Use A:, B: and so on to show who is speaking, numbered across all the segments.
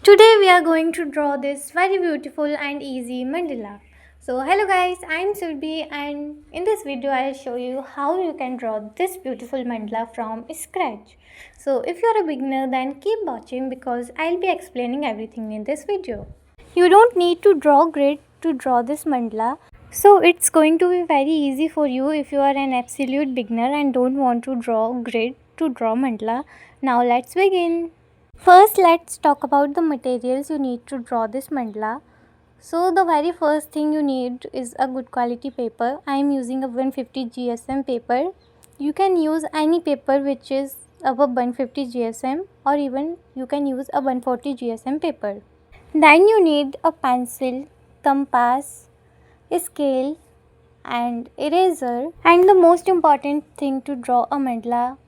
A: Today we are going to draw this very beautiful and easy mandala. So hello guys, I am Sulbi and in this video I will show you how you can draw this beautiful mandala from scratch. So if you are a beginner then keep watching because I will be explaining everything in this video. You don't need to draw grid to draw this mandala. So it's going to be very easy for you if you are an absolute beginner and don't want to draw grid to draw mandala. Now let's begin. First, let's talk about the materials you need to draw this mandala. So, the very first thing you need is a good quality paper. I am using a 150 GSM paper. You can use any paper which is above 150 GSM or even you can use a 140 GSM paper. Then you need a pencil, compass, scale and eraser, and the most important thing to draw a mandala,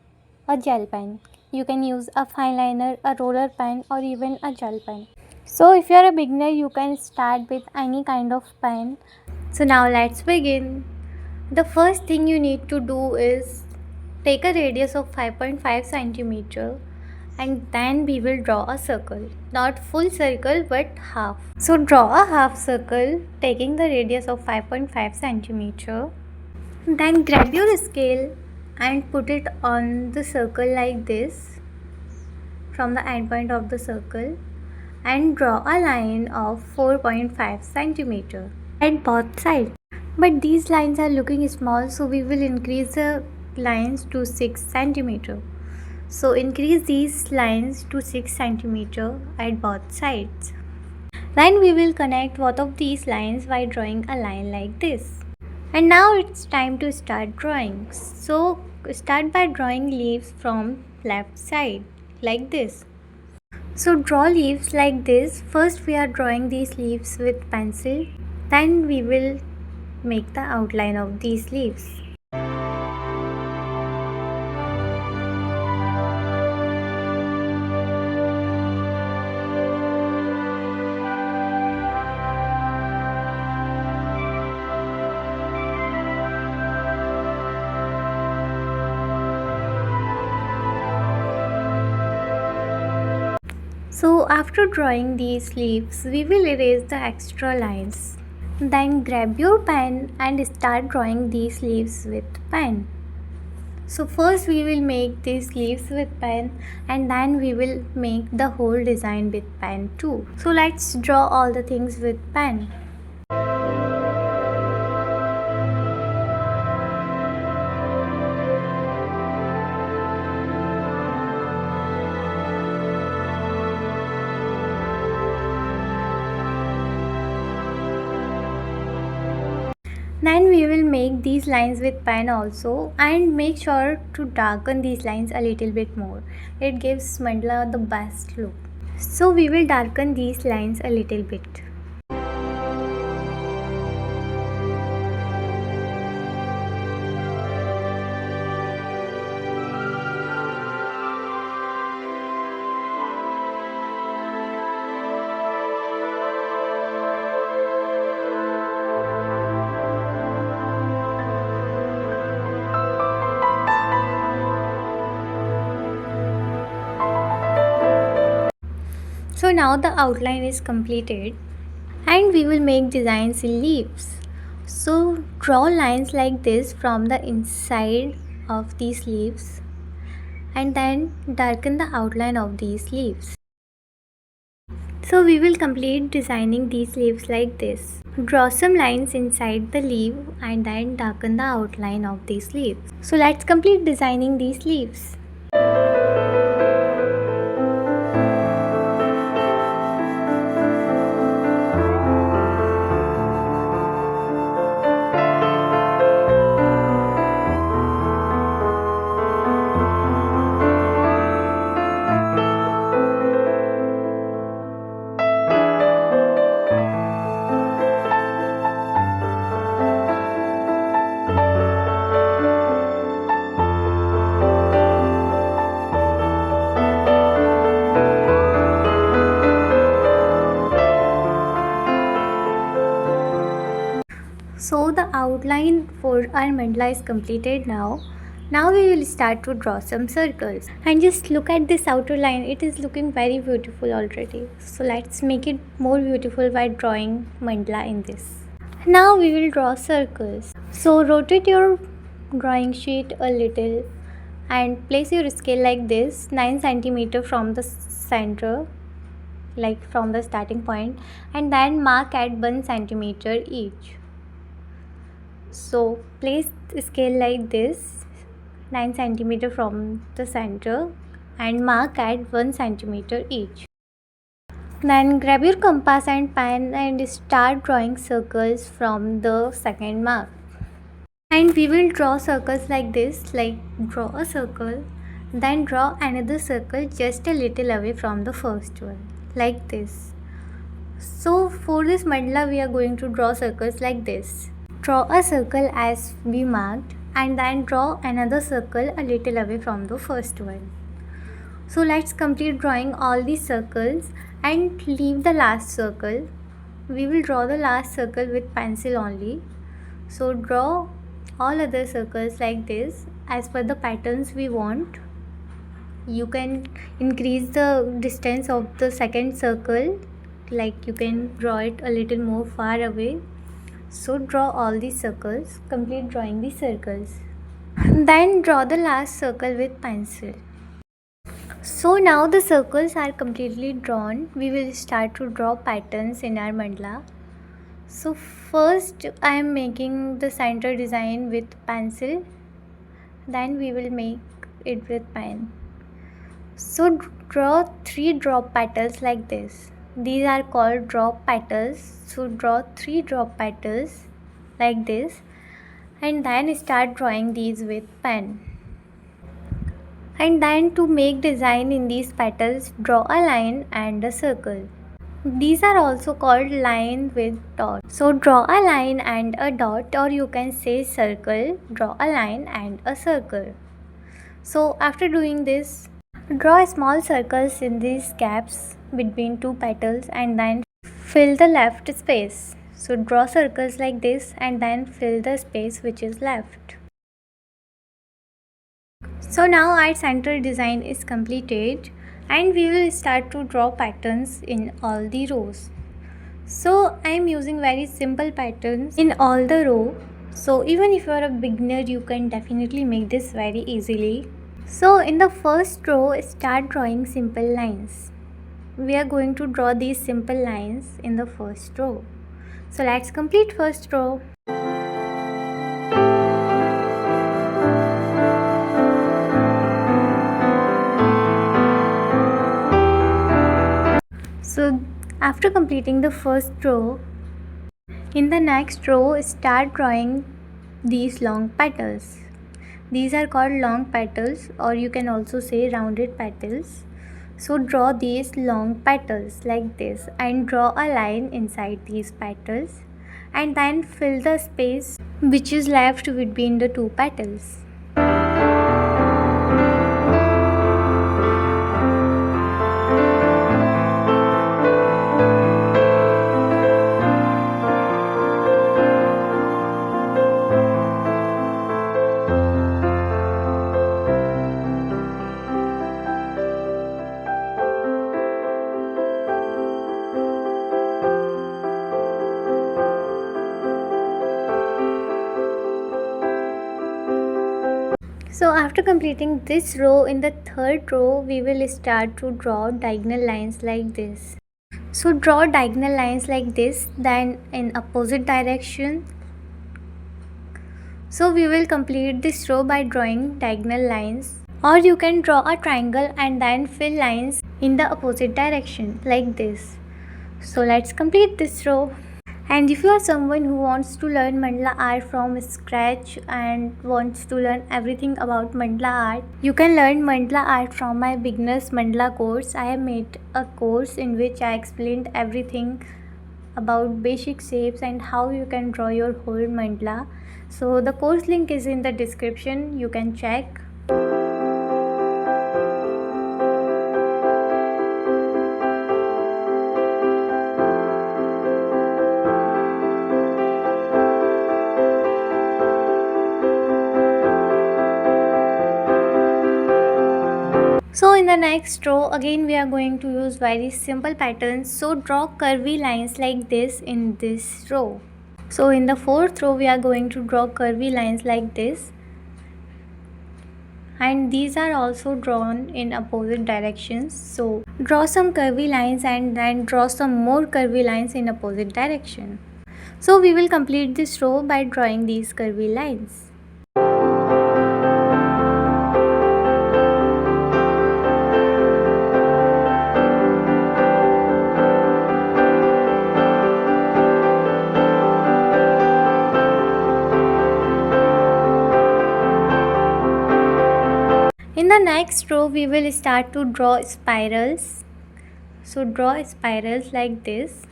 A: a gel pen. You can use a fine liner, a roller pen or even a gel pen. So if you are a beginner you can start with any kind of pen. So now let's begin. The first thing you need to do is take a radius of 5.5 centimeter and then we will draw a circle. Not full circle but half. So draw a half circle taking the radius of 5.5 centimeter. Then grab your scale and put it on the circle like this from the end point of the circle and draw a line of 4.5 centimeter at both sides. But these lines are looking small, so we will increase the lines to 6 centimeter. So increase these lines to 6 centimeter at both sides. Then we will connect both of these lines by drawing a line like this. And now it's time to start drawing. So start by drawing leaves from left side like this. So draw leaves like this. First we are drawing these leaves with pencil. Then we will make the outline of these leaves. So after drawing these leaves, we will erase the extra lines. Then grab your pen and start drawing these leaves with pen. So first we will make these leaves with pen and then we will make the whole design with pen too. So let's draw all the things with pen. Then we will make these lines with pen also and make sure to darken these lines a little bit more. It gives mandala the best look. So we will darken these lines a little bit. So now the outline is completed and we will make designs in leaves. So draw lines like this from the inside of these leaves and then darken the outline of these leaves. So we will complete designing these leaves like this. Draw some lines inside the leaf and then darken the outline of these leaves. So let's complete designing these leaves. So the outline for our mandala is completed now. Now we will start to draw some circles. And just look at this outer line, it is looking very beautiful already. So let's make it more beautiful by drawing mandala in this. Now we will draw circles. So rotate your drawing sheet a little and place your scale like this, 9 centimeter from the center, like from the starting point, and then mark at 1 centimeter each. So place the scale like this, 9 centimeter from the center, and mark at 1 centimeter each. Then grab your compass and pen and start drawing circles from the second mark. And we will draw circles like this, like draw a circle, then draw another circle just a little away from the first one, like this. So for this mandala we are going to draw circles like this. Draw a circle as we marked and then draw another circle a little away from the first one. So let's complete drawing all these circles and leave the last circle. We will draw the last circle with pencil only. So draw all other circles like this as per the patterns we want. You can increase the distance of the second circle, like you can draw it a little more far away. So draw all these circles, complete drawing the circles. Then draw the last circle with pencil. So now the circles are completely drawn. We will start to draw patterns in our mandala. So first I am making the center design with pencil, then we will make it with pen. So draw 3 drop petals like this. These are called drop petals. So draw 3 drop petals like this and then start drawing these with pen. And then to make design in these petals, draw a line and a circle. These are also called line with dot. So draw a line and a dot, or you can say circle, draw a line and a circle. So after doing this, draw small circles in these gaps between 2 petals and then fill the left space. So draw circles like this and then fill the space which is left. So now our center design is completed and we will start to draw patterns in all the rows. So I am using very simple patterns in all the row. So even if you are a beginner, you can definitely make this very easily. So in the first row, start drawing simple lines. We are going to draw these simple lines in the first row. So let's complete first row. So after completing the first row, in the next row, start drawing these long petals. These are called long petals, or you can also say rounded petals. So draw these long petals like this and draw a line inside these petals and then fill the space which is left between the 2 petals. So after completing this row, in the third row, we will start to draw diagonal lines like this. So draw diagonal lines like this, then in opposite direction. So we will complete this row by drawing diagonal lines, or you can draw a triangle and then fill lines in the opposite direction like this. So let's complete this row. And if you are someone who wants to learn mandala art from scratch and wants to learn everything about mandala art, you can learn mandala art from my beginners mandala course. I have made a course in which I explained everything about basic shapes and how you can draw your whole mandala. So the course link is in the description, you can check. in the next row again we are going to use very simple patterns. So draw curvy lines like this in this row. So in the fourth row we are going to draw curvy lines like this, and these are also drawn in opposite directions. So draw some curvy lines and then draw some more curvy lines in opposite direction. So we will complete this row by drawing these curvy lines. In the next row we will start to draw spirals. So draw spirals like this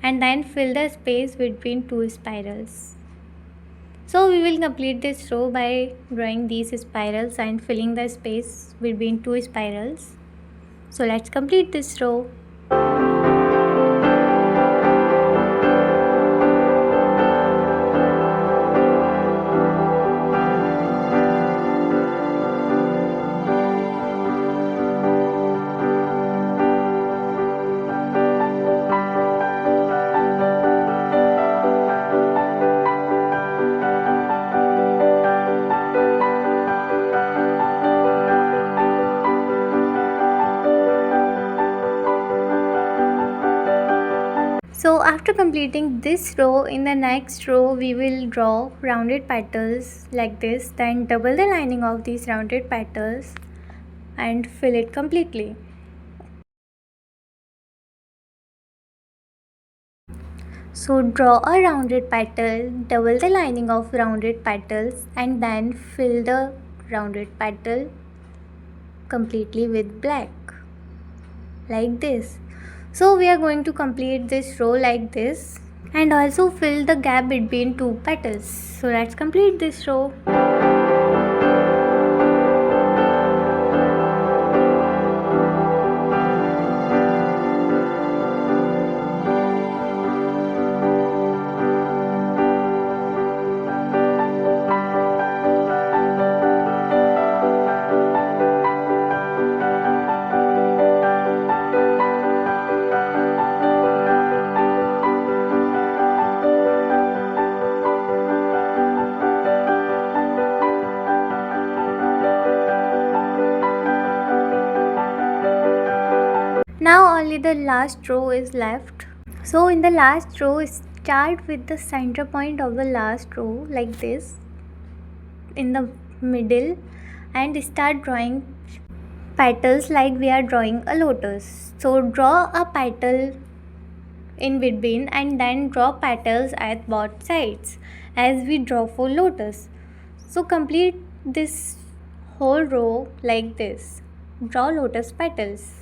A: and then fill the space between two spirals. So we will complete this row by drawing these spirals and filling the space between two spirals. So let's complete this row. So after completing this row, in the next row we will draw rounded petals like this, then double the lining of these rounded petals and fill it completely. So draw a rounded petal, double the lining of rounded petals and then fill the rounded petal completely with black like this. So we are going to complete this row like this and also fill the gap between two petals. So let's complete this row. Now only the last row is left. So in the last row, start with the center point of the last row like this in the middle and start drawing petals like we are drawing a lotus. So draw a petal in between and then draw petals at both sides as we draw for lotus. So complete this whole row like this. Draw lotus petals.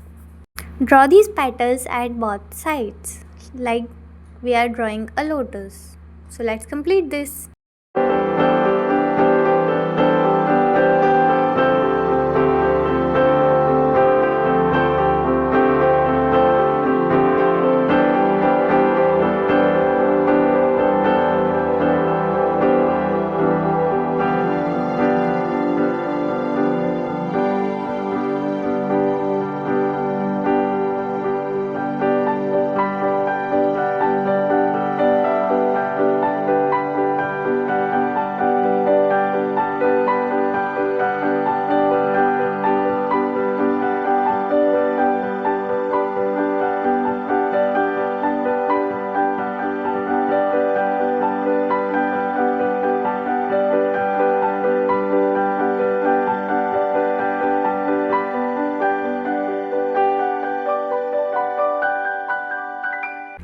A: Draw these petals at both sides like we are drawing a lotus. So let's complete this.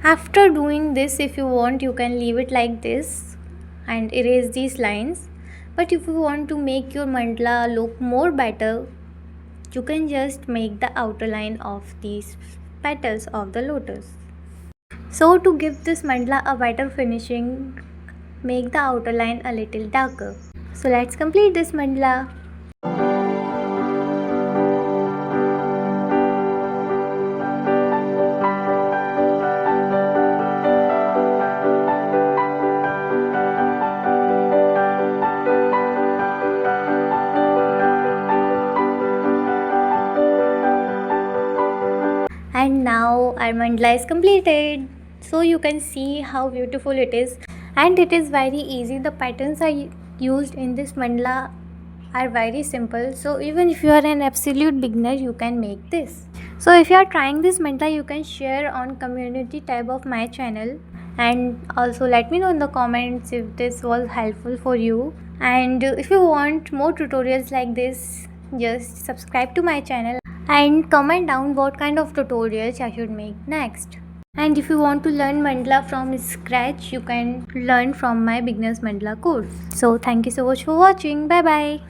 A: After doing this, if you want, you can leave it like this and erase these lines. But if you want to make your mandala look more better, you can just make the outer line of these petals of the lotus. So to give this mandala a better finishing, make the outer line a little darker. So let's complete this mandala. And now our mandala is completed. So you can see how beautiful it is, and it is very easy. The patterns are used in this mandala are very simple, so even if you are an absolute beginner you can make this. So if you are trying this mandala, you can share on community tab of my channel, and also let me know in the comments if this was helpful for you. And if you want more tutorials like this, just subscribe to my channel and comment down what kind of tutorials I should make next. And if you want to learn mandala from scratch, you can learn from my beginners mandala course. So thank you so much for watching. Bye bye.